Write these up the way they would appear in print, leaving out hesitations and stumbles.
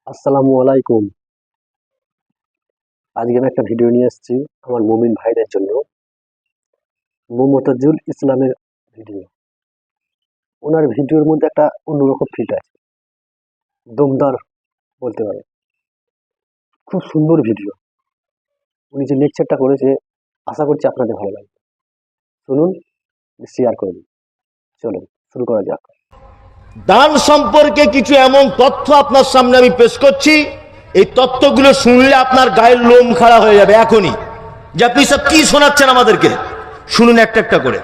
আসসালামু আলাইকুম। আজকে আমি একটা ভিডিও নিয়ে এসেছি আমার মুমিন ভাইদের জন্য। মুমতাজুল ইসলামের ভিডিও। ওনার ভিডিওর মধ্যে একটা অন্যরকম ফিট আছে, দমদার বলতে পারে। খুব সুন্দর ভিডিও। উনি যে লেকচারটা করেছে, আশা করছি আপনাদের ভালো লাগবে। শুনুন, শেয়ার করে দিন। চলুন শুরু করা যাক। দান সম্পর্কে কিছু এমন তথ্য আপনার সামনে আমি পেশ করছি, এই তথ্যগুলো শুনলে আপনার গায়ের লোম খাড়া হয়ে যাবে এখনই, যে আপনি সব কি শোনাচ্ছেন আমাদেরকে। শুনুন একটা একটা করে,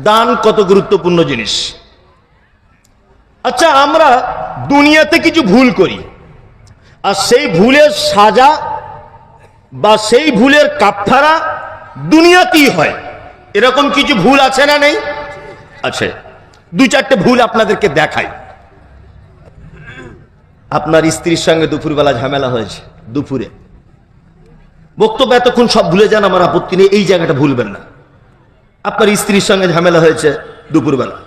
দান কত গুরুত্বপূর্ণ জিনিস। আচ্ছা, আমরা দুনিয়াতে কিছু ভুল করি, আর সেই ভুলের সাজা বা সেই ভুলের কাফারা দুনিয়াতেই হয়। এরকম কিছু ভুল আছে না নেই? আছে। দুই চারটে ভুল আপনাদেরকে দেখাই। আপনার স্ত্রীর সঙ্গে দুপুরবেলা ঝামেলা হয়েছে, দুপুরে বক্তব্য এতক্ষণ সব ভুলে যান, আমার আপত্তি নেই, এই জায়গাটা ভুলবেন না। আপনার স্ত্রীর সঙ্গে ঝামেলা হয়েছে দুপুরবেলা,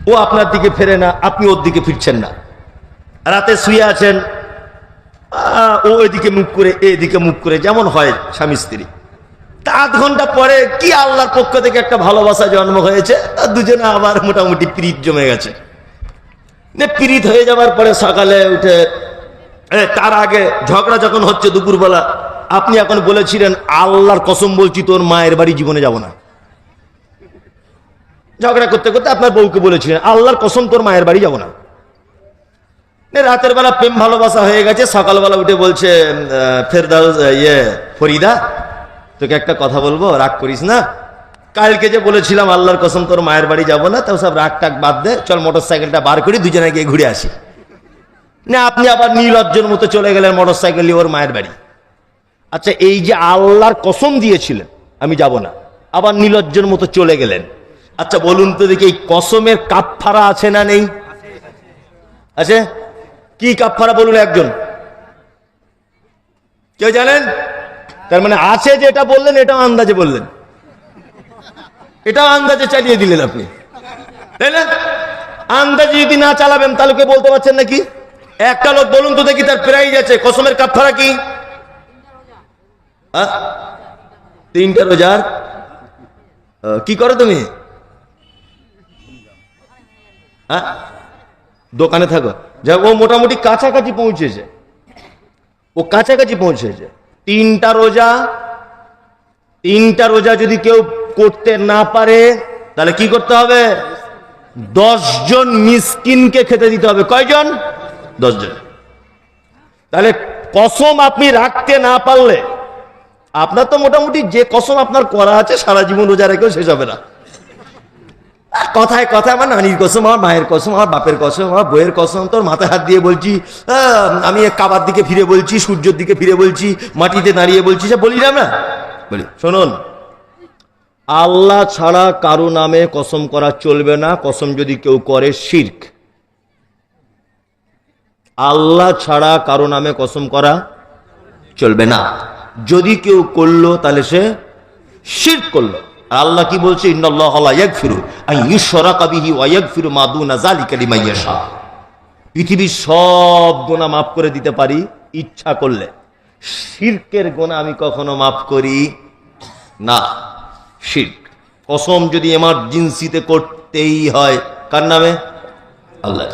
ও আপনার দিকে ফেরে না, আপনি ওর দিকে ফিরছেন না, রাতে শুয়ে আছেন, ও এদিকে মুখ করে এদিকে মুখ করে, যেমন হয় স্বামী স্ত্রী। তা আধ ঘন্টা পরে কি আল্লাহর পক্ষ থেকে একটা ভালোবাসা জন্ম হয়েছে, দুজনে আবার মোটামুটি প্রীত জমে গেছে। প্রীত হয়ে যাওয়ার পরে সকালে উঠে, তার আগে ঝগড়া যখন হচ্ছে দুপুরবেলা, আপনি এখন বলেছিলেন আল্লাহর কসম বলছি তোর মায়ের বাড়ি জীবনে যাব না। ঝগড়া করতে করতে আপনার বউকে বলেছিলেন আল্লাহর কসম তোর মায়ের বাড়ি যাব না। রাতের বেলা প্রেম ভালোবাসা হয়ে গেছে, সকালবেলা উঠে বলছে ফেরদাউস ফরিদা, তোকে একটা কথা বলবো, রাগ করিস না। কালকে যে বলেছিলাম আল্লাহর কসম তোর মায়ের বাড়ি যাব না, তাও সব রাগ টাগ বাদ দে, চল মোটর সাইকেলটা বার করি, দুজনে গিয়ে ঘুরে আসি। না, আপনি আবার নির্লজ্জের মতো চলে গেলেন মোটর সাইকেল নিয়ে ওর মায়ের বাড়ি। আচ্ছা, এই যে আল্লাহর কসম দিয়েছিলেন আমি যাব না, আবার নির্লজ্জের মতো চলে গেলেন, আচ্ছা বলুন তো দেখি এই কসমের কাফফারা আছে না নেই? আছে। কি কাফফারা বলুন একজন, কেউ জানেন? তার মানে আছে, যেটা বললেন এটাও আন্দাজে বললেন, এটাও আন্দাজে চালিয়ে দিলেন আপনি, তাই না? আন্দাজে যদি না চালাবেন তাহলে কে বলতে পারছেন নাকি? একটা লোক বলুন তো দেখি তার প্রাইজ আছে, কসমের কাফফারা কি? 3টা রোজার। কি করো তুমি? দোকানে থাকো। যাক, ও মোটামুটি কাছাকাছি পৌঁছেছে, ও কাছাকাছি পৌঁছেছে। 3টা রোজা, 3টা রোজা যদি কেউ করতে না পারে তাহলে কি করতে হবে? 10 জন মিসকিনকে খেতে দিতে হবে। কয়জন? 10 জন। তাহলে কসম আপনি রাখতে না পারলে আপনার তো মোটামুটি যে কসম আপনার করা আছে সারা জীবন রোজা রেখেও শেষ হবে না। কথায় কথায় আমার নানির কসম, আমার মায়ের কসম, আমার বাপের কসম, আমার বইয়ের কসম, তোর মাথায় হাত দিয়ে বলছি, আমি কাবার দিকে ফিরে বলছি, সূর্যের দিকে ফিরে বলছি, মাটিতে দাঁড়িয়ে বলছি, সে বলি না? বলি। শুনুন, আল্লাহ ছাড়া কারো নামে কসম করা চলবে না। কসম যদি কেউ করে শিরক। আল্লাহ ছাড়া কারো নামে কসম করা চলবে না। যদি কেউ করলো তাহলে সে শিরক করলো। আল্লাহ কি বলছে? ইন্নাল্লাহা লা ইয়াগফিরু আন ইউশরাকা বিহি ওয়া ইয়াগফিরু মা দুনা যালিকা লিমান ইয়াশা। পৃথিবীর সব গুনাহ মাফ করে দিতে পারি ইচ্ছা করলে, শিরকের গুনাহ আমি কখনো মাফ করি না। শিরক কসম যদি এমার্জেন্সিতে করতেই হয়, কার নামে? আল্লাহ।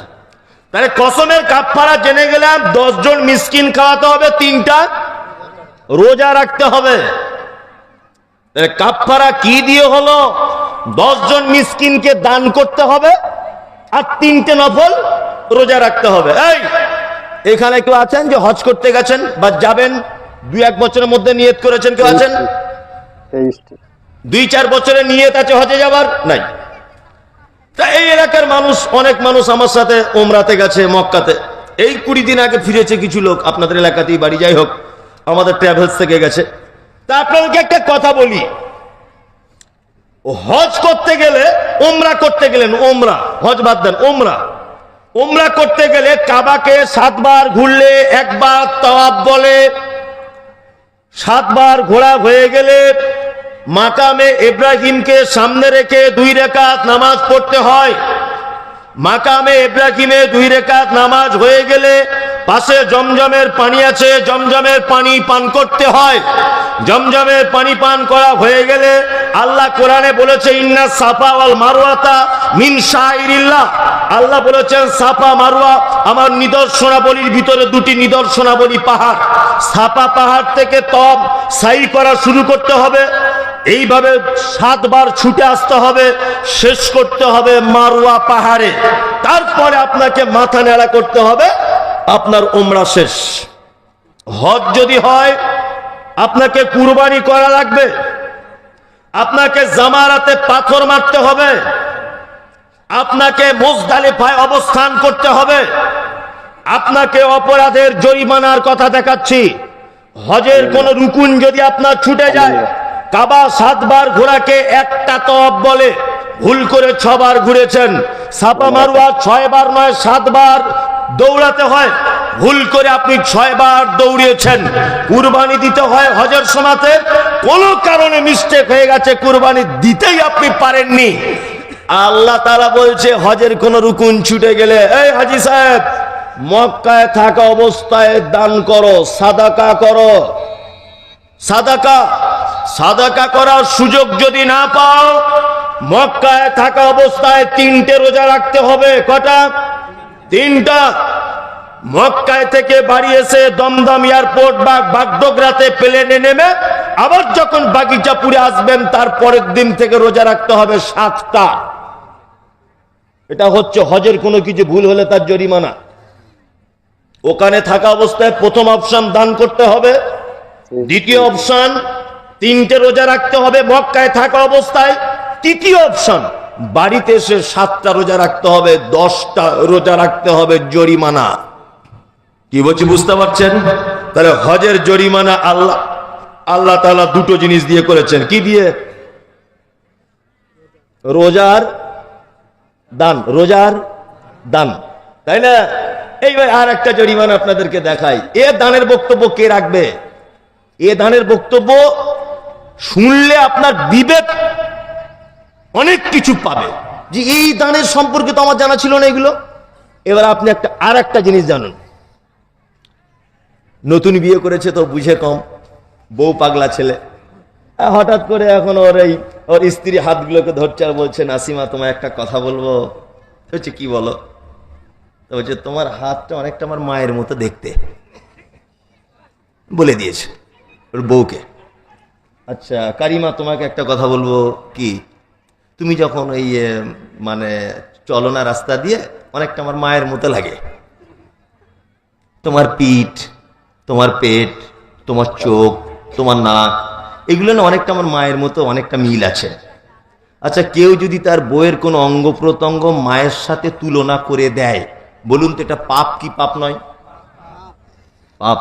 তাহলে কসমের কাফফারা জেনে গেলাম, 10 জন মিসকিন খাওয়াতে হবে, 3টা রোজা রাখতে হবে। কাফফারা কি দিয়ে হলো? 10 জন মিসকিনকে দান করতে হবে, আর 3টে নফল রোজা রাখতে হবে। এই এখানে কেউ আছেন যে হজ করতে গেছেন বা যাবেন, 2-1 বছরের মধ্যে নিয়ত করেছেন? কেউ আছেন? 2-4 বছরের নিয়ত আছে হজে যাবার? নাই। তা এই এলাকার মানুষ, অনেক মানুষ আমার সাথে ওমরাতে গেছে মক্কাতে, এই 20 দিন আগে ফিরেছে কিছু লোক, আপনাদের এলাকাতেই বাড়ি, যাই হোক আমাদের ট্রাভেলস থেকে গেছে। তা আপনাদেরকে একটা কথা বলি, হজ করতে গেলে, ওমরা করতে গেলেন, ওমরা, হজ বাদ দেন, ওমরা করতে গেলে কাবাকে 7 বার ঘুরলে, 1 বার তাওয়াফ বলে, 7 বার ঘোরা হয়ে গেলে মাকামে ইব্রাহিমকে সামনে রেখে 2 রাকাত নামাজ পড়তে হয়। মাকামে ইব্রাহিমে 2 রাকাত নামাজ হয়ে গেলে পাশে জমজমের পানি আছে, জমজমের পানি পান করতে হয়। জমজমের পানি পান করা হয়ে গেলে আল্লাহ কোরআনে বলেছে ইন্না সাফা ওয়াল মারওয়াতা মিন শাইরিল্লাহ। আল্লাহ বলেছেন সাফা মারওয়া আমার নিদর্শনাবলীর ভিতরে 2টি নিদর্শনাবলী পাহাড়। সাফা পাহাড় থেকে তব সাই করা শুরু করতে হবে, এইভাবে 7 বার ছুটে আসতে হবে, শেষ করতে হবে মারওয়া পাহাড়ে। তারপরে আপনাকে মাথা নেড়া করতে হবে, আপনার উমরা শেষ। হজ যদি হয় আপনাকে কুরবানি করা লাগবে, আপনাকে জামারাতে পাথর মারতে হবে, আপনাকে মুজদালিফায় অবস্থান করতে হবে, আপনাকে অপরাধের জরিমানার কথা দেখাচ্ছি। হজের কোন রুকুন যদি আপনার ছুটে যায়, কাবা 7 বার ঘোরাকে একটা তওয়াফ বলে, ভুল করে 6 বার ঘুরেছেন। সাফা মারওয়া 6 বার নয় 7 বার দৌড়াতে হয়, ভুল করে আপনি 6 বার দৌড়িয়েছেন। কুরবানি দিতে হয় হজের সময়তে, কোনো কারণে মিস্টেক হয়ে গেছে, কুরবানি দিতেই আপনি পারেননি। আল্লাহ তাআলা বলছে হজের কোন রুকুন ছুটে গেলে, এই হাজী সাহেব মক্কায় থাকা অবস্থায় দান করো, সাদাকা করো। সাদাকা সাদাকা করার সুযোগ যদি না পাও, মক্কায় থাকা অবস্থায় 3টে রোজা রাখতে হবে। কটা? 3টা। মক্কায় থেকে বাড়ি এসে দমদম এয়ারপোর্ট বা বাগডোগরাতে প্লেনে নেমে আবার যখন বাগিচাপুরে আসবেন তার পরের দিন থেকে রোজা রাখতে হবে 7টা। এটা হচ্ছে হজের কোনো কিছু ভুল হলে তার জরিমানা। ওখানে থাকা অবস্থায় প্রথম অপশন দান করতে হবে, দ্বিতীয় অপশন 3টে রোজা রাখতে হবে মক্কায় থাকা অবস্থায়, তৃতীয় অপশন বাড়িতে এসে 7টা রোজা রাখতে হবে, 10টা রোজা রাখতে হবে, জরিমানা। কি বলছি বুঝতে পারছেন? তাহলে হজের জরিমানা আল্লাহ তাআলা 2টো জিনিস দিয়ে করেছেন। কি দিয়ে? রোজার দান, রোজার দান, তাই না? এইবার আর একটা জরিমানা আপনাদেরকে দেখাই। এ দানের বক্তব্য কে রাখবে? এ দানের বক্তব্য শুনলে আপনার বিবেক অনেক কিছু পাবে, যে এই দানের সম্পর্কে তো আমার জানা ছিল না এগুলো। এবার আপনি আর একটা জিনিস জানুন। নতুন বিয়ে করেছে তো বুঝে কম, বউ পাগলা ছেলে, হঠাৎ করে এখন ওর স্ত্রী হাতগুলোকে ধরছে আর বলছে নাসিমা তোমায় একটা কথা বলবো। হচ্ছে কি বলো? তো বলছে তোমার হাতটা অনেকটা আমার মায়ের মতো দেখতে, বলে দিয়েছে ওর বউকে। আচ্ছা কারিমা তোমাকে একটা কথা বলবো, কি? তুমি যখন এই মানে চলো না রাস্তা দিয়ে, অনেকটা আমার মায়ের মতো লাগে। তোমার পিঠ, তোমার পেট, তোমার চোখ, তোমার নাক, এগুলো না অনেকটা আমার মায়ের মতো, অনেকটা মিল আছে। আচ্ছা কেউ যদি তার বউয়ের কোনো অঙ্গ প্রত্যঙ্গ মায়ের সাথে তুলনা করে দেয়, বলুন তো এটা পাপ কি পাপ নয়? পাপ।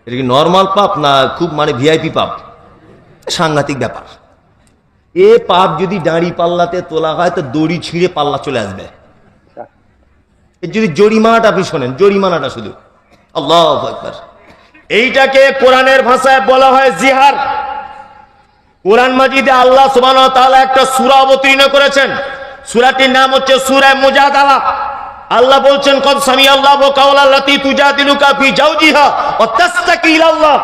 এটা কি নর্মাল পাপ না খুব মানে ভিআইপি পাপ? সাংঘাতিক ব্যাপার। এ পাপ যদি দাঁড়ি পাল্লাতে তোলা হয় তো দড়ি ছিঁড়ে পাল্লা চলে আসবে। এর যদি জরিমানাটা আপনি শোনেন, জরিমানাটা শুধু আল্লাহু আকবার। এইটাকে কোরআনের ভাষায় বলা হয় জিহার। কোরআন মাজিদে আল্লাহ সুবহানাহু ওয়া তাআলা একটা সূরা অবতীর্ণ করেছেন, সূরাটির নাম হচ্ছে সূরা মুজাদালা। আল্লাহ বলছেন কদ সামিআল্লাহু কাওলাল্লাতী তুজাদিলুকা ফি জাওজিহা ওয়া তাসতাকি ইলাল্লাহ।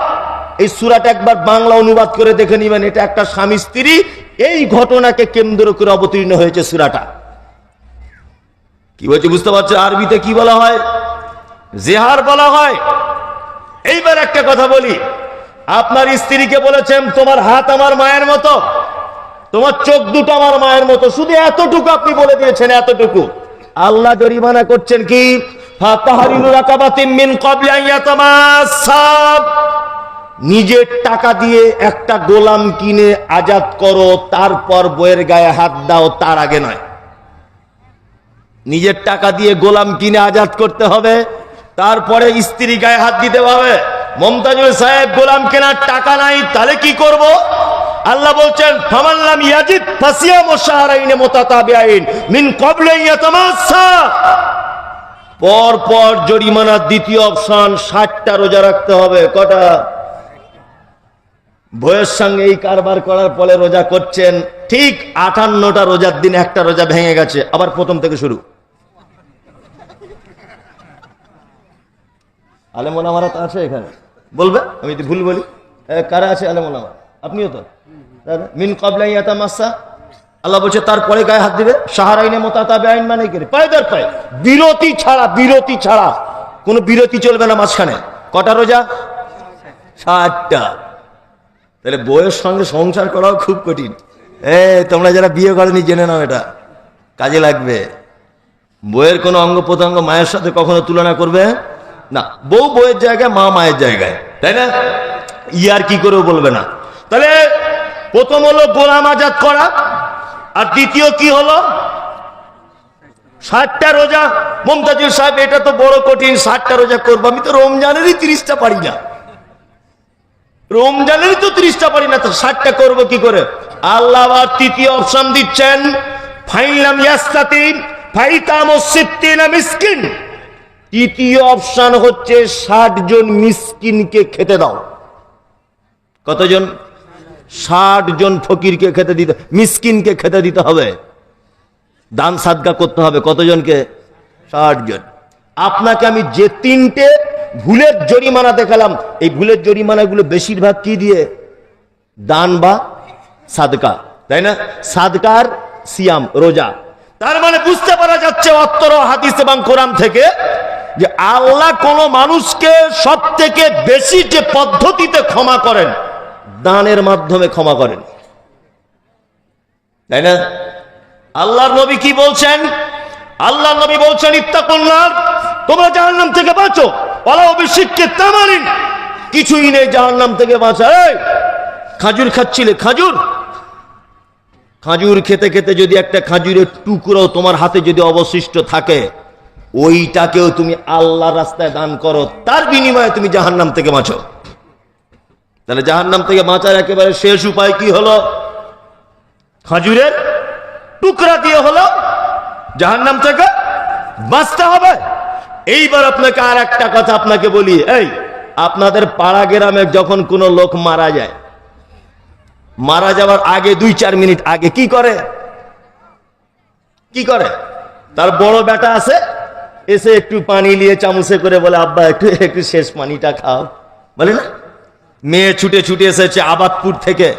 এই সূরাটা একবার বাংলা অনুবাদ করে দেখে নেবেন, এটা একটা স্বামী স্ত্রী এই ঘটনাকে কেন্দ্র করে অবতীর্ণ হয়েছে সূরাটা। কি বলছে বুঝতে পারছেন? আরবিতে কি বলা হয়? জিহার বলা হয়। এইবার একটা কথা বলি, আপনার স্ত্রীকে বলেছেন তোমার হাত আমার মায়ের মতো, তোমার চোখ দুটো আমার মায়ের মতো, শুধু এতটুকু আপনি বলে দিয়েছেন, এতটুকু। আল্লাহ জরিমানা করছেন কি? ফাতাহরিরু রাকাবাতিন মিন ক্বাবলি আন ইয়াতামাসসা। নিজের টাকা দিয়ে একটা গোলাম কিনে আজাদ করো, তারপর বইয়ের গায়ে হাত দাও, তার আগে নয়। নিজের টাকা দিয়ে গোলাম কিনে আজাদ করতে হবে, তারপরে স্ত্রী গায়ে হাত দিতে হবে। মমতাজুল সাহেব গোলাম কেনার টাকা নাই, তাহলে কি করব? আল্লাহ বলছেন ফামান লাম ইয়াজিদ ফাসিয়ামু শাহরাইন মুতাতাবিআইন মিন ক্বাবলি আন ইয়াতামাসসা। পর পর জরিমানার দ্বিতীয় অপশন 60টা রোজা রাখতে হবে। কটা? বইয়ের সঙ্গে এই কারবার করার ফলে রোজা করছেন, ঠিক 58টা রোজার দিন একটা রোজা ভেঙে গেছে, আবার প্রথম থেকে শুরু। আলেম ওলামারা তো আছে এখানে, বলবে আমি যদি ভুল বলি। কারা আছে আলেম ওলামা? আপনিও তো। মিন ক্বাবলা ইয়াতামাসসা, আল্লাহ বলছে তারপরে গায়ে হাত দিবে। শাহরাইনে মুতাতাবিআইন মানে কি? পায়ে দর পায়ে, বিরতি ছাড়া কোনো বিরতি চলবে না মাঝখানে। কটা রোজা? 60টা। তাহলে বউয়ের সঙ্গে সংসার করাও খুব কঠিন। তোমরা যারা বিয়ে করেনি জেনে নাও, এটা কাজে লাগবে। বউয়ের কোনো অঙ্গ প্রত্যঙ্গ মায়ের সাথে কখনো তুলনা করবে না। বউ বউয়ের জায়গায়, মা মায়ের জায়গায়, তাই না? ইয়ার কি করেও বলবে না। তাহলে প্রথম হলো গোলাম আজাদ করা, আর দ্বিতীয় কি হলো? 60টা রোজা। মুমতাজুল সাহেব, এটা তো বড় কঠিন, 60টা রোজা করবো। আমি তো রমজানেরই 30টা পারি না, রমজানেরই তো 30টা পারি না, তো 60টা করবো কি করে? আল্লাহ আবার তৃতীয় অপশন দিচ্ছেন, ফাইলাম ইয়াস্তাতি ফাইতামু সিত্তিনা মিসকিন। তৃতীয় অপশন হচ্ছে 60 জন মিসকিনকে খেতে দাও। কতজন? 60 জন ফকিরকে খেতে দিতে, মিসকিনকে খেতে দিতে হবে, দান সাদকা করতে হবে। কতজনকে? 60 জন। আপনাকে আমি যে 3টে ভুলের জরিমানা দেখালাম, এই ভুলের জরিমানাগুলো বেশিরভাগ কি দিয়ে? দান বা সাদকা, তাই না? সাদকার সিয়াম, রোজা। তার মানে বুঝতে পারা যাচ্ছে অত্তর হাদিস এবং কোরআন থেকে যে আল্লাহ কোন মানুষকে সব থেকে বেশি যে পদ্ধতিতে ক্ষমা করেন, দানের মাধ্যমে ক্ষমা করেন, তাই না? আল্লাহর নবী কি বলছেন? আল্লাহর নবী বলছেন, ইত্তাকুল্লাহ, তোমরা জাহান্নাম থেকে বাঁচো, ওয়ালাউ বিশিক্কি তামারিন। কিছুই নেই জাহান্নাম থেকে বাঁচা। খাজুর খাচ্ছিলে, খাজুর খেতে খেতে যদি একটা খাজুরের টুকরো তোমার হাতে যদি অবশিষ্ট থাকে, ওইটাকেও তুমি আল্লাহর রাস্তায় দান করো, তার বিনিময়ে তুমি জাহান্নাম থেকে বাঁচো। তাহলে জাহান্নাম থেকে বাঁচার একেবারে শেষ উপায় কি হলো? খাজুরের টুকরা দিয়ে হলো জাহান্নাম থেকে বাঁচতে হবে। এইবার আপনাকে আর একটা কথা আপনাকে বলি, আপনাদের পাড়া গ্রামে যখন কোনো লোক মারা যায়, মারা যাওয়ার আগে 2-4 মিনিট আগে কি করে? তার বড় বেটা আছে, এসে একটু পানি নিয়ে চামচে করে বলে, আব্বা একটু শেষ পানিটা খাও, বলে না? মেয়ে ছুটে এসেছে আবাদপুর থেকে,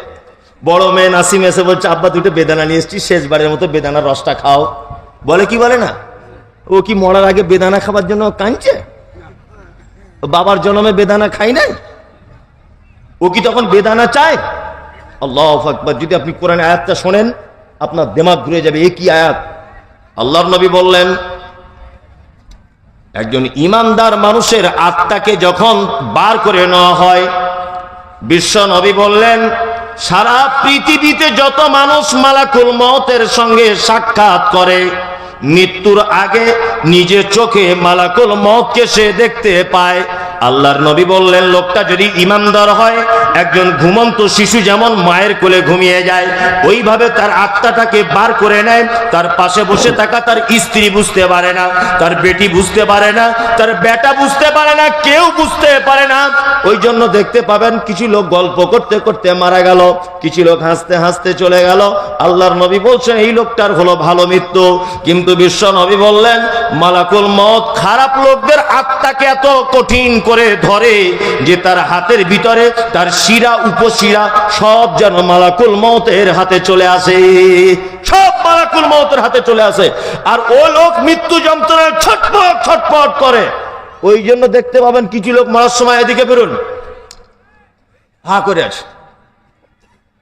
বড় মেয়ে নাসিম এসে বলছে, আব্বা 2টো বেদানা নিয়ে এসেছি, শেষবারের মতো বেদানার রসটা খাও। বলে কি? বলে না? ও কি মরার আগে বেদানা খাবার জন্য কাঁদছে? বাবার জন্মে বেদানা খাই নাই, ও কি তখন বেদানা চায়? আল্লাহু আকবার। যদি আপনি কোরআন আয়াতটা শোনেন, আপনার দিমাগ ঘুরে যাবে। এ কি আয়াত? আল্লাহর নবী বললেন, একজন ইমানদার মানুষের আত্মাকে যখন বার করে নেওয়া হয়, বিশ্ব নবী বললেন, সারা পৃথিবীতে যত মানুষ মালাকুল মউতের সঙ্গে সাক্ষাৎ করে, মৃত্যুর আগে নিজের চোখে মালাকুল মউতকে সে দেখতে পায়। আল্লাহর নবী বললেন, লোকটা যদি ইমানদার হয়, একজন ঘুমন্ত শিশু যেমন মায়ের কোলে ঘুমিয়ে যায়, ওইভাবে তার আত্মাটাকে বার করে নেয়। তার পাশে বসে থাকা তার স্ত্রী বুঝতে পারে না, তার বেটি বুঝতে পারে না, তার বেটা বুঝতে পারে না, কেউ বুঝতে পারে না। ওই জন্য দেখতে পাবেন কিছু লোক গল্প করতে করতে মারা গেল, কিছু লোক হাসতে হাসতে চলে গেল। আল্লাহর নবী বলছেন, এই লোকটার হলো ভালো মৃত্যু। কিন্তু বিশ্ব নবী বললেন, মালাকুল মউত খারাপ লোকদের আত্মাকে এত কঠিন করে ধরে যে তার হাতের ভিতরে তার শিরা উপশিরা সব যেন মালাকুল মউতের হাতে চলে আসে, সব মালাকুল মউতের হাতে চলে আসে। আর ও লোক মৃত্যু যন্ত্রণায় ছটফট করে। ওই জন্য দেখতে পাবেন কিছু লোক মরার সময় এদিকে বেরোন হা করে আছে,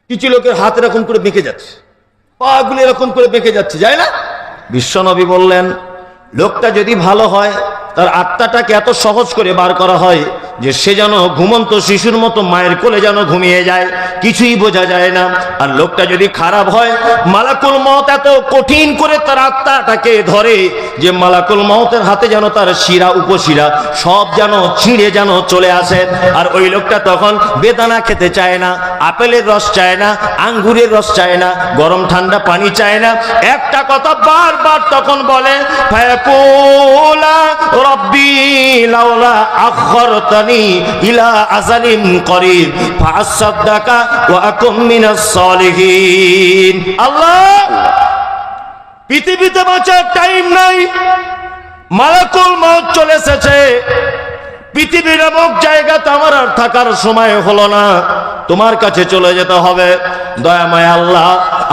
কিছু লোকের হাত এরকম করে বেঁকে যাচ্ছে, পা গুলো এরকম করে বেঁকে যাচ্ছে, যায় না? বিশ্বনবী বললেন, লোকটা যদি ভালো হয়, তার আত্মাটাকে এত সহজ করে বার করা হয় যে সে যেন ঘুমন্ত শিশুর মতো মায়ের কোলে যেন ঘুমিয়ে যায়, কিছুই বোঝা যায় না। আর লোকটা যদি খারাপ হয়, মালাকুল মউত এত কঠিন করে তার আত্মাটাকে ধরে যে মালাকুল মউতের হাতে যেন তার শিরা উপশিরা সব যেন ছিঁড়ে যেন চলে আসে। আর ওই লোকটা তখন বেদানা খেতে চায় না, আপেলের রস চায় না, আঙ্গুরের রস চায় না, গরম ঠান্ডা পানি চায় না। একটা কথা বারবার তখন বলে, ফায়াকুলা রব্বি লাউলা আখরতানি ইলা আজালিন করিব ফাসাদদাকা ওয়া আকুম মিনাস সলিহিন। আল্লাহ, পৃথিবীতে বাঁচার টাইম নাই, মালাকুল মউত চলে এসেছে, পৃথিবীর নামক জায়গাতে আমার আর থাকার সময় হলো না, তোমার কাছে চলে যেতে হবে। দয়াময় আল্লাহ,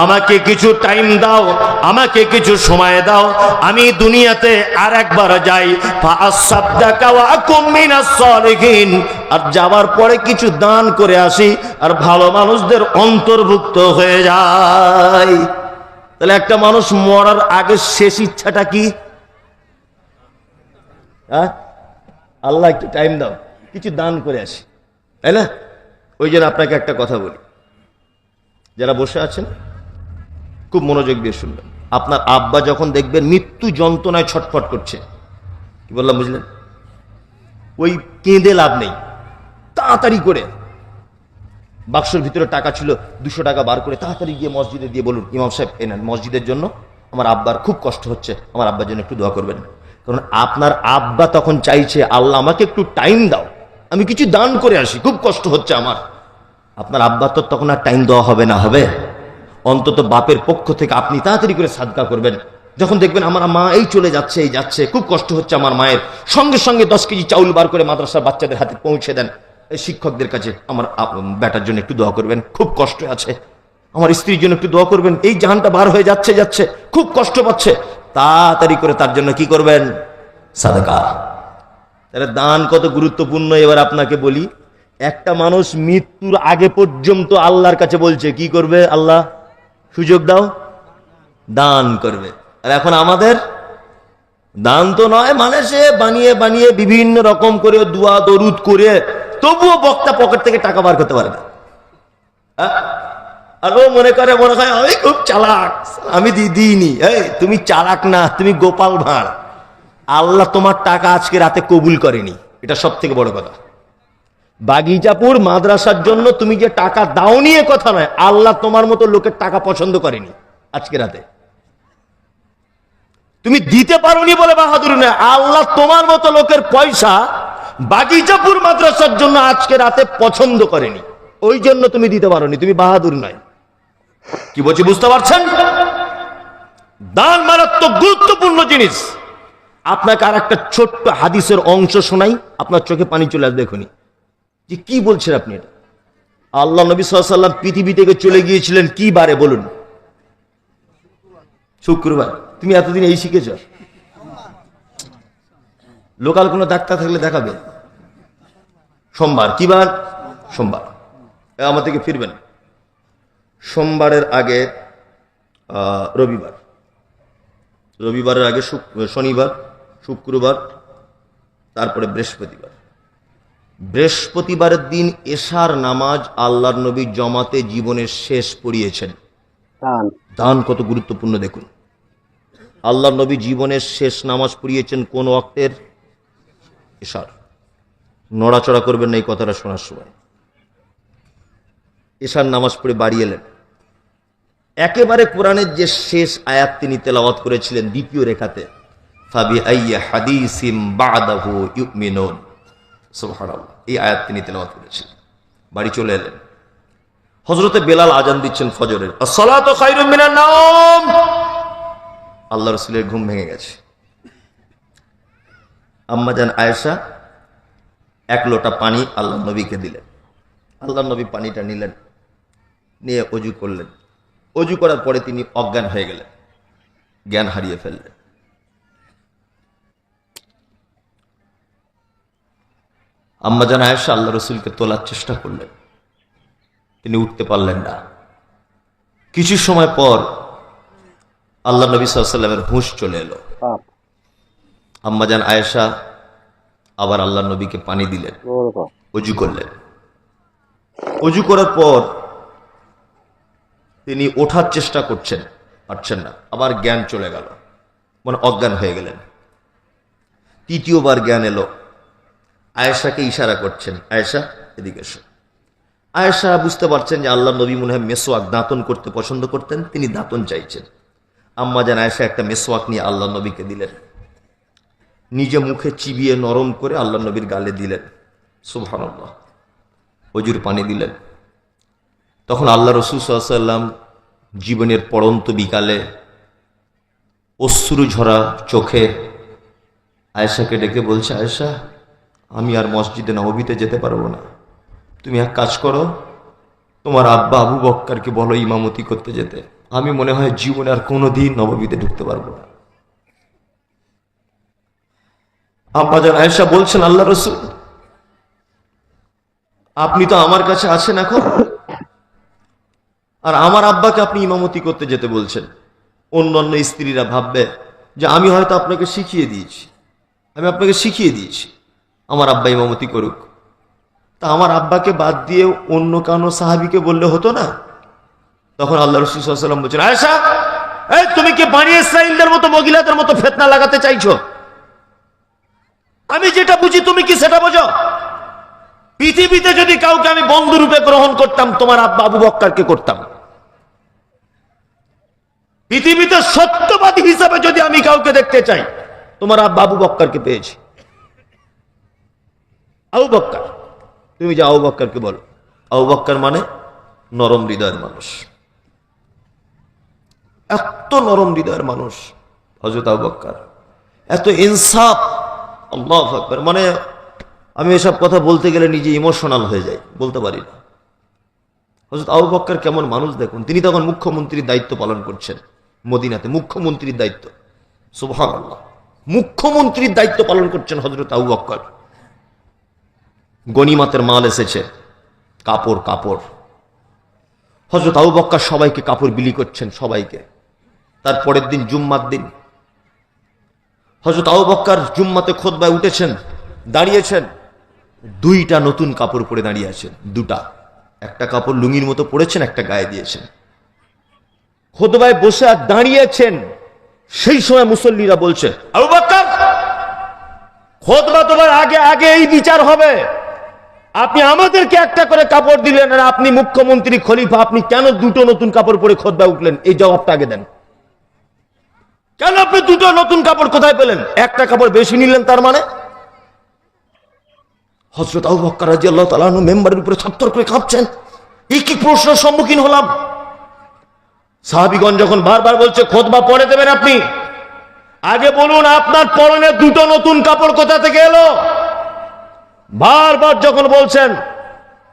আমাকে কিছু টাইম দাও, আমাকে কিছু সময় দাও, আমি দুনিয়াতে আর একবার যাই, ফাআসাদদাকা ওয়া আকুম মিনাস সালিহিন, আর যাওয়ার পরে কিছু দান করে আসি আর ভালো মানুষদের অন্তর্ভুক্ত হয়ে যাই। তাহলে একটা মানুষ মরার আগে শেষ ইচ্ছাটা কি? হ্যাঁ, আল্লাহ একটু টাইম দাও, কিছু দান করে আসি, তাই না? ওই জন্য আপনাকে একটা কথা বলি, যারা বসে আছেন খুব মনোযোগ দিয়ে শুনবেন। আপনার আব্বা যখন দেখবেন মৃত্যু যন্ত্রণায় ছটফট করছে, কি বললাম বুঝলেন? ওই কেঁদে লাভ নেই, তাড়াতাড়ি করে বাক্সের ভিতরে টাকা ছিল 200 টাকা বার করে তাড়াতাড়ি গিয়ে মসজিদে দিয়ে বলুন, ইমাম সাহেব এনেন মসজিদের জন্য, আমার আব্বার খুব কষ্ট হচ্ছে, আমার আব্বার জন্য একটু দোয়া করবেন। কারণ আপনার আব্বা তখন চাইছে, আল্লাহ আমাকে একটু টাইম দাও, আমি কিছু দান করে আসি, খুব কষ্ট হচ্ছে আমার। আপনার আব্বা তো তখন আর টাইম দেওয়া হবে না, হবে অন্তত বাপের পক্ষ থেকে আপনি তাড়াতাড়ি করে সাদকা করবেন। যখন দেখবেন আমার মা এই চলে যাচ্ছে, এই যাচ্ছে, খুব কষ্ট হচ্ছে আমার মায়ের, সঙ্গে সঙ্গে 10 কেজি চাউল বার করে মাদ্রাসার বাচ্চাদের হাতে পৌঁছে দেন। এই শিক্ষকদের কাছে আমার বেটার জন্য একটু দোয়া করবেন, খুব কষ্ট আছে, আমার স্ত্রীর জন্য একটু দোয়া করবেন, এই জাহানটা বার হয়ে যাচ্ছে যাচ্ছে, খুব কষ্ট পাচ্ছে, তাড়াতাড়ি করে তার জন্য কি করবেন? সাদকা। তাহলে দান কত গুরুত্বপূর্ণ। এবার আপনাকে বলি, একটা মানুষ মৃত্যুর আগে পর্যন্ত আল্লাহর কাছে বলছে কি করবে? আল্লাহ সুযোগ দাও, দান করবে। আর এখন আমাদের দান তো নয়, মানে সে বানিয়ে বানিয়ে বিভিন্ন রকম করে দোয়া দরুদ করে তবুও বক্তা পকেট থেকে টাকা বার করতে পারে না। আর ও মনে হয় আমি খুব চালাক, আমি দিইনি। এই তুমি চালাক না, তুমি গোপাল ভাঁড়। আল্লাহ তোমার টাকা আজকে রাতে কবুল করেনি, এটা সব থেকে বড় কথা। বাগিচাপুর মাদ্রাসার জন্য তুমি যে টাকা দাও নিয়ে কথা নয়, আল্লাহ তোমার মতো লোকের টাকা পছন্দ করেনি আজকে রাতে। তুমি দিতে পারোনি বলে বাহাদুরি নয়, আল্লাহ তোমার মতো লোকের পয়সা বাগিচাপুর মাদ্রাসার জন্য আজকে রাতে পছন্দ করেনি, ওই জন্য তুমি দিতে পারোনি, তুমি বাহাদুর নয়। কি বলছি বুঝতে পারছেন? দান মারাত্মক গুরুত্বপূর্ণ জিনিস। আপনাকে আর একটা ছোট্ট হাদিসের অংশ শোনাই, আপনার চোখে পানি চলে আসবে এখনই যে কি বলছেন আপনি। এটা আল্লাহ নবী সাল্লাল্লাহু আলাইহি ওয়াসাল্লাম পৃথিবী থেকে চলে গিয়েছিলেন কি বারে বলুন? শুক্রবার। তুমি এতদিন এই শিখেছ? লোকাল কোনো ডাক্তার থাকলে দেখাবে। সোমবার। কি বার? সোমবার। আমার থেকে ফিরবেন সোমবারের আগে রবিবার, রবিবারের আগে শনিবার, শুক্রবার, তারপরে বৃহস্পতিবার। বৃহস্পতিবারের দিন এশার নামাজ আল্লাহর নবী জমাতে জীবনের শেষ পড়িয়েছেন। দান কত গুরুত্বপূর্ণ দেখুন। আল্লাহর নবী জীবনের শেষ নামাজ পড়িয়েছেন কোন ওয়াক্তের? এশার। নড়াচড়া করবেন না এই কথাটা শোনার সময়। এশার নামাজ পড়ে বাড়ি এলেন, একেবারে কোরআনের যে শেষ আয়াত তিনি তেলাওয়াত করেছিলেন দ্বিতীয় রেখাতে, ফাবি আইয়্যি হাদিসিম বাদাহু ইউমিনুন, সুবহানাল্লাহ, এই আয়াত তিনি তেলাওয়াত করেছিলেন। বাড়ি চলে এলেন, হযরতে বেলাল আজান দিচ্ছেন ফজরের, আসসালাতু খায়রুম মিনান নাওম। আল্লাহ রাসূলের ঘুম ভেঙে গেছে। আম্মাজান আয়েশা এক লোটা পানি আল্লাহ নবীকে দিলেন। আল্লাহ নবী পানিটা নিলেন, নিয়ে অজু করলেন। অজু করার পরে তিনি অজ্ঞান হয়ে গেলেন, জ্ঞান হারিয়ে ফেললেন। আম্মাজান আয়েশা আল্লাহ রসুলকে তোলার চেষ্টা করলেন, তিনি উঠতে পারলেন না। কিছু সময় পর আল্লাহ নবী সাল্লাল্লাহু আলাইহি ওয়াসাল্লামের হুঁশ চলে এলো। আম্মাজান আয়েশা আবার আল্লাহ নবীকে পানি দিলেন, অজু করলেন। অজু করার পর তিনি ওঠার চেষ্টা করছেন, পারছেন না, আবার জ্ঞান চলে গেল, মানে অজ্ঞান হয়ে গেলেন। তৃতীয়বার জ্ঞান এলো, আয়েশাকে ইশারা করছেন, আয়েশা এদিকে এসো। আয়েশা বুঝতে পারছেন যে আল্লাহ নবী মনে হয় মেসওয়াক, দাঁতন করতে পছন্দ করতেন, তিনি দাঁতন চাইছেন। আম্মাজান আয়েশা একটা মেসওয়াক নিয়ে আল্লাহ নবীকে দিলেন, নিজে মুখে চিবিয়ে নরম করে আল্লাহ নবীর গালে দিলেন, সুবহানাল্লাহ। অজুর পানি দিলেন। তখন আল্লাহ রাসূল সাল্লাল্লাহু আলাইহি ওয়াসাল্লাম জীবনের পড়ন্ত বিকালে অশ্রু ঝরা চোখে আয়েশাকে ডেকে বলছে, আয়েশা আমি আর মসজিদে নববীতে যেতে পারবো না, তুমি এক কাজ করো, তোমার আব্বা আবু বক্করকে বলো ইমামতি করতে যেতে। আমি মনে হয় জীবনে আর কোনোদিন নববীতে ঢুকতে পারবো না। আম্মা জান আয়েশা বলছেন, আল্লাহ রাসূল আপনি তো আমার কাছে আছেন এখন, আর আমার আব্বাকে আপনি ইমামতি করতে যেতে বলছেন। অন্যান্য স্ত্রীরা ভাববে যে আমি হয়তো আপনাকে শিখিয়ে দিয়েছি, আমার আব্বা ইমামতি করুক। তা আমার আব্বাকে বাদ দিয়ে অন্য কানো সাহাবীকে বললে হতো না? তখন আল্লাহ রাসূল সাল্লাল্লাহু আলাইহি ওয়াসাল্লাম বলছেন, আয়েশা এই তুমি কি বনি ইসরাঈলদের মতো মহিলাদের মতো ফিতনা লাগাতে চাইছো? আমি যেটা বুঝি তুমি কি সেটা বোঝো? পৃথিবীতে যদি কাউকে আমি বন্ধু রূপে গ্রহণ করতাম, তোমার আব্বা আবু বক্করকে করতাম। পৃথিবীতে সত্যবাদী হিসাবে যদি আমি কাউকে দেখতে চাই, তোমার আব্বা আবু বক্করকে পেয়েছি। আবু বক্কর, তুমি যে আবু বক্করকে বলো, আবু বক্কর মানে নরম হৃদয়ের মানুষ, এত নরম হৃদয়ের মানুষ হযরত আবু বক্কর, এত ইনসাফ। আল্লাহু আকবার। মানে আমি এসব কথা বলতে গেলে নিজে ইমোশনাল হয়ে যাই, বলতে পারি না। হযরত আবু বক্কর কেমন মানুষ দেখুন। তিনি তখন মুখ্যমন্ত্রীর দায়িত্ব পালন করছেন মদিনাতে, মুখ্যমন্ত্রীর দায়িত্ব। সুবহানাল্লাহ, মুখ্যমন্ত্রীর দায়িত্ব পালন করছেন হযরত আবু বক্কর। গনিমতের মাল এসেছে, কাপড়। হযরত আবু বক্কর সবাইকে কাপড় বিলি করছেন, সবাইকে। তারপরের দিন জুম্মার দিন হযরত আবু বক্কর জুম্মাতে খুতবায় উঠেছেন, দাঁড়িয়েছেন, দুইটা নতুন কাপড় পরে দাঁড়িয়ে আছেন। দুটা, একটা কাপড় লুঙ্গির মতো পরেছেন, একটা গায়ে দিয়েছেন। খুতবায় বসে আর দাঁড়িয়েছেন। সেই সময় মুসল্লিরা বলছে, আবু বক্কর খুতবা তোমার আগে এই বিচার হবে। আপনি আমাদেরকে একটা করে কাপড় দিলেন, আর আপনি মুখ্যমন্ত্রী খলিফা, আপনি কেন দুটো নতুন কাপড় পরে খুতবায় উঠলেন? এই জবাবটা আগে দেন। কেন আপনি দুটো নতুন কাপড় কোথায় পেলেন? একটা কাপড় বেশি নিলেন তার মানে? হযরত আবু বক্কর রাদিয়াল্লাহু তাআলা আনহু মেম্বারের উপরে থরথর করে কাঁপছেন। এই কি প্রশ্নের সম্মুখীন হলাম? সাহাবীগণ যখন বারবার বলছে খুতবা পড়ে দেবেন আপনি, আগে বলুন আপনার পরনে দুটো নতুন কাপড় কোথা থেকে এলো? বারবার যখন বলছেন,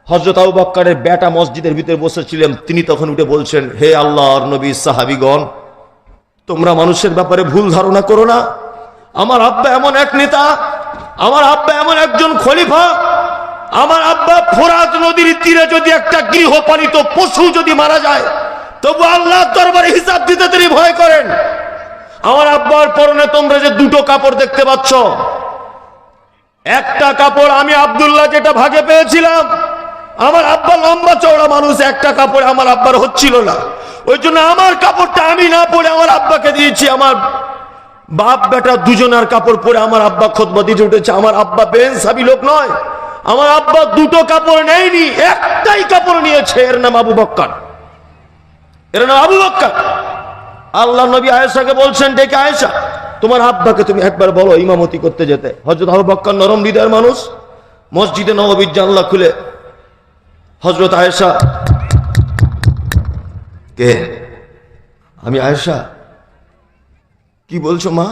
হযরত আবু বক্করের বেটা মসজিদের ভিতরে বসেছিলেন, তিনি তখন উঠে বলছেন, হে আল্লাহর নবী, সাহাবীগণ, তোমরা মানুষের ব্যাপারে ভুল ধারণা করো না। আমার আব্বা এমন এক নেতা, আমার আব্বা এমন একজন খলিফা, আমার আব্বা ফোরাত নদীর তীরে যদি একটা গৃহপালিত পশু যদি মারা যায়, তবু আল্লাহর দরবারে হিসাব দিতে তিনি ভয় করেন। আমার আব্বার পরনে তোমরা যে দুটো কাপড় দেখতে পাচ্ছ, একটা কাপড় আমি আব্দুল্লাহ যেটা ভাগে পেয়েছিলাম, আমার আব্বা লম্বা চওড়া মানুষ, একটা কাপড় আমার আব্বার হচ্ছিল না, ওই জন্য আমার কাপড়টা আমি না পরে আমার আব্বাকে দিয়েছি। আমার বাপ বেটা দুজনের কাপড় পরে আমার আব্বা খুতবা দিতে উঠেছে। আমার আব্বা বেইনসাফি লোক নয়, আমার আব্বা দুটো কাপড় নেয়নি, একটাই কাপড় নিয়েছে, এর নাম আবু বক্কর, এর নাম আবু বক্কর। আল্লাহ নবী আয়েশাকে বলছেন, ডেকে, আয়েশা তোমার আব্বাকে তুমি একবার বলো ইমামতি করতে যেতে। হযরত আবু বক্কর নরম হৃদয়ের মানুষ, মসজিদে নববীর জানলা খুলে হযরত আয়েশা, কে? আমি আয়েশা। কি বলছো মা?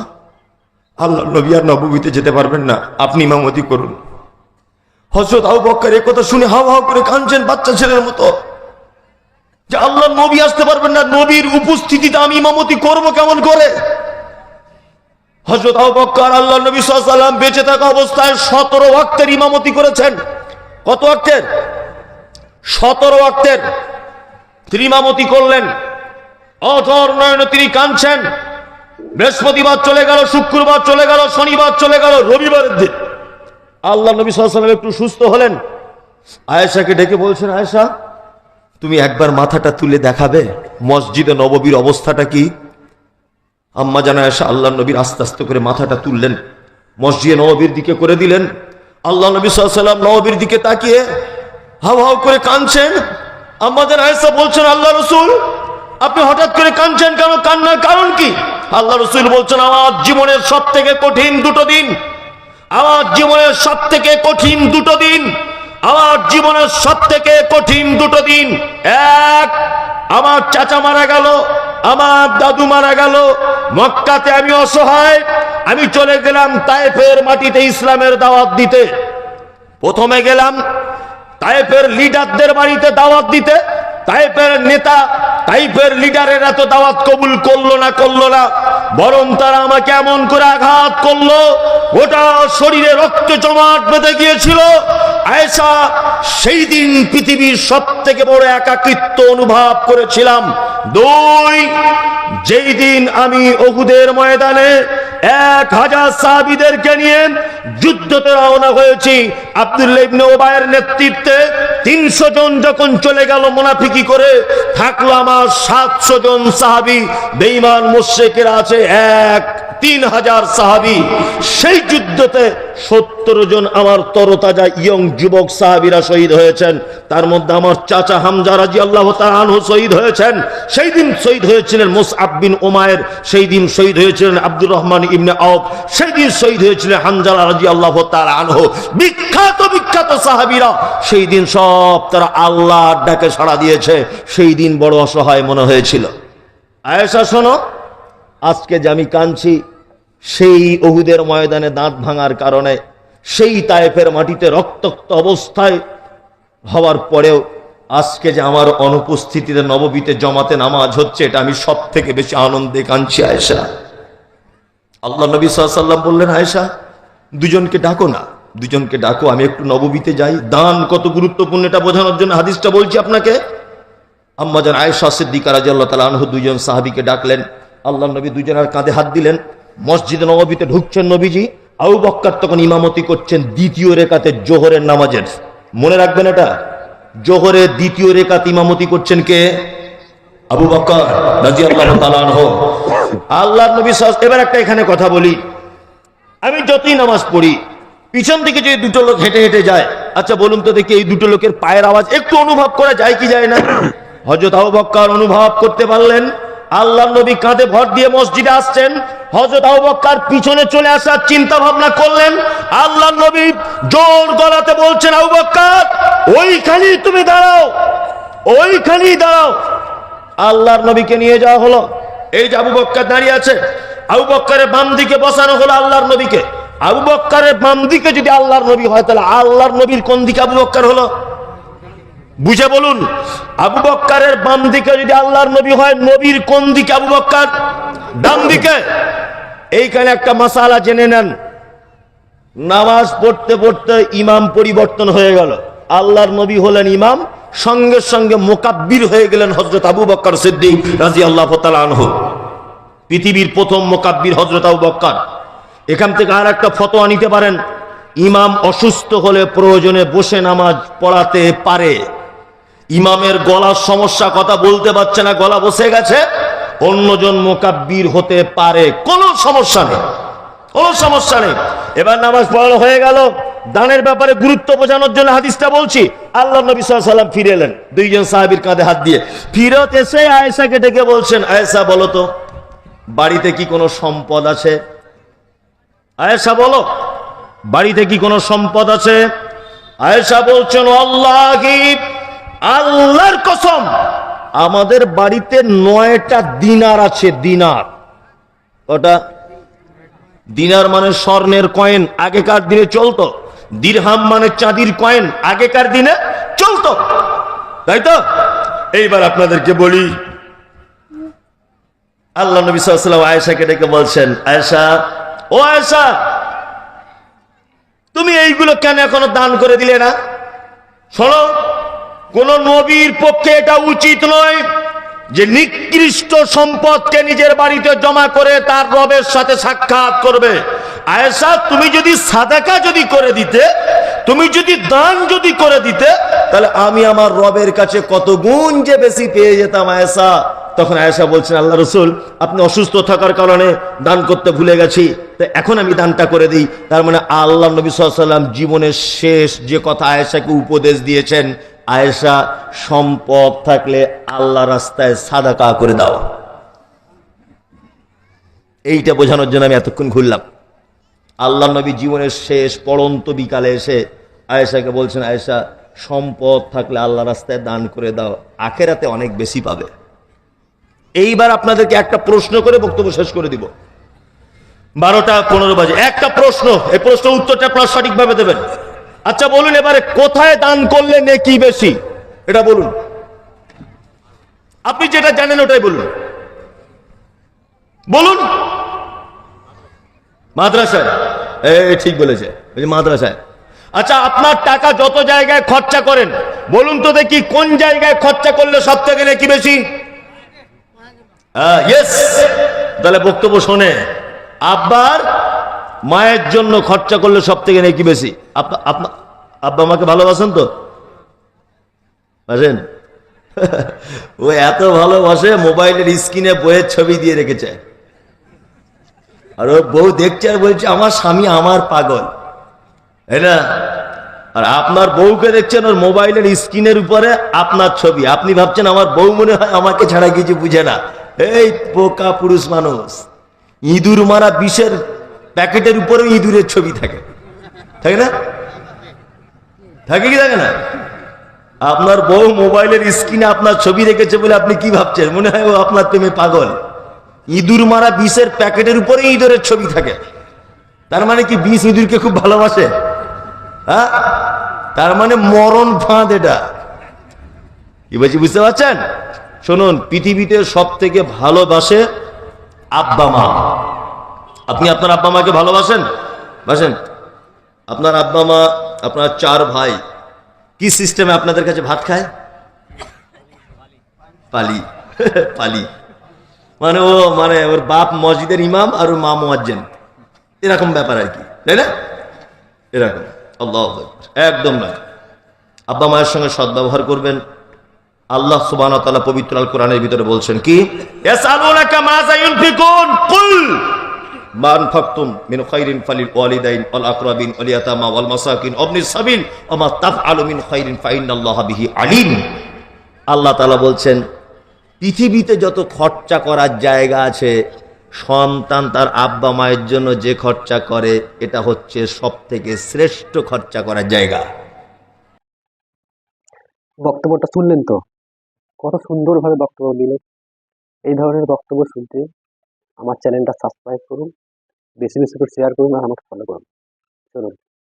আল্লাহ নবী আর নববীতে যেতে পারবেন না, আপনি ইমামতি করুন। হযরত আবু বক্কর এই কথা শুনে হাও হাও করে কাঁদছেন বাচ্চা ছেলের মতো, যে আল্লাহ নবী আসতে পারবেন না, নবীর উপস্থিতিতে আমি ইমামতি করব কেমন করে? হযরত আবু বক্কর আল্লাহ নবী সাল্লাল্লাহু আলাইহি ওয়াসাল্লাম বেঁচে থাকা অবস্থায় 17 ওয়াক্তের ইমামতি করেছেন। কত ওয়াক্তের? 17 ওয়াক্তের তিনি ইমামতি করলেন। অঝর নয়নে তিনি কাঁদছেন। বৃহস্পতিবার চলে গেল, শুক্রবার চলে গেল, শনিবার চলে গেল, রবিবারের দিন আল্লাহ নবী সাল্লাল্লাহু আলাইহি ওয়াসাল্লাম একটু সুস্থ হলেন। আয়েশাকে ডেকে বলছেন, আয়েশা তুমি একবার মাথাটা তুলে দেখাবে মসজিদে নববীর অবস্থাটা কি? আম্মা জান আয়েশা আল্লাহ নবীর আস্তে আস্তে করে মাথাটা তুললেন, মসজিদে নববীর দিকে করে দিলেন। আল্লাহ নবী সাল্লাল্লাহু আলাইহি ওয়াসাল্লাম নববীর দিকে তাকিয়ে হাও হাও করে কাঁদছেন। আম্মা জান আয়েশা বলছেন, আল্লাহ রাসূল আপনি হঠাৎ করে কাঁদছেন কেন? কান্নার কারণ কি? আল্লাহ রাসূল বলছেন, আমার জীবনের সবথেকে কঠিন দুটো দিন, আমার জীবনের সবথেকে কঠিন দুটো দিন, আমার জীবনের সবথেকে কঠিন দুটো দিন। এক, আমার চাচা মারা গেল, আমার দাদু মারা গেল, মক্কাতে আমি অসহায়, আমি চলে গেলাম তায়েফের মাটিতে ইসলামের দাওয়াত দিতে। প্রথমে গেলাম তায়েফের লিডারদের বাড়িতে দাওয়াত দিতে। তায়েফের নেতা, তায়েফের লিডারের এত দাওয়াত কবুল করলো না, বরং তারা আমাকে এমন করে আঘাত করলো, গোটা শরীরে রক্ত জমাট বেঁধে গিয়েছিল। আয়েশা, সেই দিন পৃথিবীর সব থেকে বড় একাকিত্ব অনুভব করেছিলাম। দুই, যেই দিন আমি উহুদের ময়দানে 1000 সাহাবীদেরকে নিয়ে যুদ্ধতে রওনা হয়েছি, আব্দুল্লাহ ইবনে উবাইয়ের নেতৃত্বে 300 জন যখন চলে গেল মুনাফিকি করে, থাকলো আমার 700 জন সাহাবী। বেঈমান মুশরিকেরা আছে 3000 সাহাবী। সেই যুদ্ধতে 70 জন আমার তরতাজা ইয়ং যুবক সাহাবীরা শহীদ হয়েছেন। তার মধ্যে আমার চাচা হামজা রাদিয়াল্লাহু তাআলা আনহু শহীদ হয়েছেন। সেই দিন শহীদ হয়েছিলেন মুসআব বিন উমায়ের, সেই দিন শহীদ হয়েছিলেন আব্দুর রহমান ইবনে আওফ, সেই দিন শহীদ হয়েছিলেন হানজালা রাদিয়াল্লাহু তাআলা আনহু। বিখ্যাত সাহাবীরা সেই দিন সব তারা আল্লাহর ডাকে সাড়া দিয়েছে। সেই দিন বড় অসহায় মনে হয়েছিল। আয়েশা, শোনো, আজকে যে আমি কাঁদছি, সেই উহুদের ময়দানে দাঁত ভাঙার কারণে, সেই তায়েফের মাটিতে রক্তাক্ত অবস্থায় হওয়ার পরেও আজকে যে আমার অনুপস্থিতিতে নববীতে জমাতে নামাজ হচ্ছে, এটা আমি সব থেকে বেশি আনন্দে কাঁদছি। আয়েশা, আল্লাহ নবী সাল্লাল্লাহু আলাইহি ওয়াসাল্লাম বললেন, আয়েশা, দুজনকে ডাকো না, দুজনকে ডাকো, আমি একটু নববীতে যাই। দান কত গুরুত্বপূর্ণ এটা বোঝানোর জন্য হাদিসটা বলছি আপনাকে। আম্মা জান আয়েশা সিদ্দিকা রাদিয়াল্লাহু তাআলা আনহা দুইজন সাহাবীকে ডাকলেন। আল্লাহ নবী দুজনের কাঁধে হাত দিলেন। মসজিদে নববীতে ঢুকছেন নবীজি। আবু বকর তখন ইমামতি করছেন দ্বিতীয় রেকাতে জোহরের নামাজের। মনে রাখবেন এটা, জোহরের দ্বিতীয় রেকাত ইমামতি করছেন কে? আবু বকর রাদিয়াল্লাহু তাআলা আনহু। আল্লাহ নবী এবার একটা এখানে কথা বলি, আমি যতই নামাজ পড়ি, পিছন থেকে যদি দুটো লোক হেঁটে হেঁটে যায়, আচ্ছা বলুন তো দেখি, এই দুটো লোকের পায়ের আওয়াজ একটু অনুভব করা যায় কি যায় না? হযরত আবু বকর অনুভব করতে পারলেন। আল্লাহ নবী কাঁধে ভর দিয়ে মসজিদে আসছেন, হযরত আবু বকর পিছনে চলে আসার চিন্তা ভাবনা করলেন। আল্লাহ নবী জোর গলাতে বলছেন, আবু বকর ওইখানেই তুমি দাঁড়াও, ওইখানেই দাঁড়াও। আল্লাহর নবীকে নিয়ে যাওয়া হলো। এই যে আবু বকর দাঁড়িয়ে আছে, আবু বকরের বাম দিকে বসানো হলো আল্লাহর নবীকে। আবু বকরের বাম দিকে যদি আল্লাহর নবী হয়, তাহলে আল্লাহর নবীর কোন দিকে আবু বকর হলো? বুঝে বলুন, আবু বকরের বাম দিকে যদি আল্লাহর নবী হয়, নবীর কোন দিকে আবু বকর? ডান দিকে। এইখানে একটা মাসালা জেনে নেন, নামাজ পড়তে পড়তে ইমাম পরিবর্তন হয়ে গেল। আল্লাহর নবী হলেন ইমাম, সঙ্গে সঙ্গে মুকাব্বির হয়ে গেলেন হযরত আবু বকর সিদ্দিক রাদিয়াল্লাহু তাআলা আনহু। পৃথিবীর প্রথম মুকাব্বির হযরত আবু বকর। এখান থেকে আর একটা ফতোয়া নিতে পারেন, ইমাম অসুস্থ হলে প্রয়োজনে বসে নামাজ পড়াতে পারে। ইমামের গলার সমস্যা, কথা বলতে পারছে না, গলা বসে গেছে, অন্যজন মুকাব্বির হতে পারে, কোনো সমস্যা নেই, কোনো সমস্যা নেই। এবার নামাজ পড়ানো হয়ে গেল। দানের ব্যাপারে গুরুত্ব বোঝানোর জন্য হাদিসটা বলছি। আল্লাহ নবী সাল্লাল্লাহু আলাইহি ওয়াসাল্লাম ফিরে এলেন দুইজন সাহাবীর কাঁধে হাত দিয়ে। ফিরত এসে আয়েশাকে ডেকে বলছেন, আয়েশা বলো তো, বাড়িতে কি কোনো সম্পদ আছে? আয়েশা বলো, বাড়িতে কি কোনো সম্পদ আছে? আয়েশা বলছেন, আল্লাহি, আল্লাহর কসম, আমাদের বাড়িতে 9টা দিনার আছে। দিনার, ওটা দিনার মানে স্বর্ণের কয়েন, আগেকার দিনে চলতো। দিরহাম মানে চাঁদির কয়েন, আগেকার দিনে চলতো, তাই তো? এইবার আপনাদেরকে বলি, আল্লাহ নবী সাল্লাল্লাহু আলাইহি ওয়াসাল্লাম আয়েশাকে ডেকে বলছেন, আয়েশা, ও আয়েশা, তুমি এইগুলো কেন এখনো দান করে দিলে না? শোনো, কোন নবীর পক্ষে এটা উচিত নয় যে নিকৃষ্ট সম্পদকে নিজের বাড়িতে জমা করে তার রবের সাথে সাক্ষাৎ করবে। আয়েশা, তুমি যদি সাদাকা যদি করে দিতে, তুমি যদি দান যদি করে দিতে, তাহলে আমি আমার রবের কাছে কত গুণ যে বেশি পেয়ে যেতাম। আয়েশা, তখন আয়েশা বলছেন, আল্লাহ রাসূল, আপনি অসুস্থ থাকার কারণে দান করতে ভুলে গেছি, তো এখন আমি দানটা করে দিই। তার মানে আল্লাহ নবী সাল্লাল্লাহু আলাইহি ওয়াসাল্লাম জীবনের শেষ যে কথা আয়েশাকে উপদেশ দিয়েছেন, আয়েশা, সম্পদ থাকলে আল্লাহ রাস্তায় সাদাকা করে দাও। এইটা বোঝানোর জন্য আমি এতক্ষণ ঘুরলাম। আল্লাহ নবী জীবনের শেষ পড়ন্ত বিকালে এসে আয়েশাকে বলছেন, আয়েশা, সম্পদ থাকলে আল্লাহ রাস্তায় দান করে দাও, আখেরাতে অনেক বেশি পাবে। এইবার আপনাদেরকে একটা প্রশ্ন করে বক্তব্য শেষ করে দিব। 12টা 15 বাজে। একটা প্রশ্ন, এই প্রশ্নের উত্তরটা আপনারা সঠিকভাবে দেবেন। আচ্ছা বলুন এবারে কোথায় দান করলে নেকি বেশি, এটা বলুন। আপনি যেটা জানেন ওটাই বলুন, বলুন। মাদ্রাসায়, ঠিক বলেছে, মাদ্রাসায়। আচ্ছা আপনার টাকা যত জায়গায় খরচা করেন, বলুন তো দেখি কোন জায়গায় খরচা করলে সব থেকে নেকি বেশি? ইয়েস, তাহলে বক্তব্য শোনে, আব্বার মায়ের জন্য খরচা করলে সব থেকে নেকি বেশি। আব্বা আমাকে ভালোবাসেন তো? বাসেন? ও এত ভালোবাসে মোবাইলের স্ক্রিনে বইয়ের ছবি দিয়ে রেখেছে, আর ওর বউ দেখছে আর বলছে আমার স্বামী আমার পাগল, তাই না? আর আপনার বউকে দেখছেন ওর মোবাইলের স্ক্রিনের উপরে আপনার ছবি, আপনি ভাবছেন আমার বউ মনে হয় আমাকে ছাড়া কিছু বুঝে না। এই পোকা পুরুষ মানুষ, ইঁদুর মারা বিষের প্যাকেটের উপরে ইঁদুরের ছবি থাকে, থাকে না? থাকে কি থাকে না? আপনার বউ মোবাইলের স্ক্রিনে আপনার ছবি রেখেছে বলে আপনি কি ভাবছেন, মনে হয় ও আপনার প্রেমে পাগল। ইঁদুর মারা বিষের প্যাকেটের উপরে ইঁদুরের ছবি থাকে, তার মানে কি বিষ ইঁদুরকে খুব ভালোবাসে? হ্যাঁ, তার মানে মরণ ফাঁদ এটা। কি বলছি বুঝতে পারছেন? শুনুন, পৃথিবীতে সব থেকে ভালোবাসে আব্বা মা। আপনি আপনার আব্বা মাকে ভালোবাসেন? বাসেন? আপনার আব্বা মা, আপনার 4 ভাই কি সিস্টেমে আপনাদের কাছে ভাত খায়? পালি। পালি মানে ও মানে ওর বাপ মসজিদের ইমাম আর ওর মা মুয়াজ্জিন, এরকম ব্যাপার আর কি, তাই না? এরকম। আল্লাহু আকবার। একদম না। আব্বা মায়ের সঙ্গে সদ্ব্যবহার করবেন। আল্লাহ সুবহানাহু ওয়া তাআলা পবিত্র আল কোরআনের ভিতরে বলছেন কি, ইয়াসআলুনাকা মাযা ইউনফিকুন কুল মা আনফাকতুম মিন খাইরিন ফালিল ওয়ালিদাইন ওয়াল আকরাবিন ওয়াল ইয়াতামা ওয়াল মাসাকিন ওয়াবনিস সাবিল ওয়া মা তাফআলু মিন খাইরিন ফাইন্নাল্লাহা বিহি আলিম। আল্লাহ তাআলা বলছেন পৃথিবীতে যত খরচা করার জায়গা আছে, সন্তান তার আব্বা মায়ের জন্য যে খরচা করে এটা হচ্ছে সব থেকে শ্রেষ্ঠ খরচা করার জায়গা। বক্তব্যটা শুনলেন তো, কত সুন্দরভাবে বক্তব্য দিলেন। এই ধরনের বক্তব্য শুনতে আমার চ্যানেলটা সাবস্ক্রাইব করুন, বেশি বেশি করে শেয়ার করুন আর আমাকে ফলো করুন। চলুন।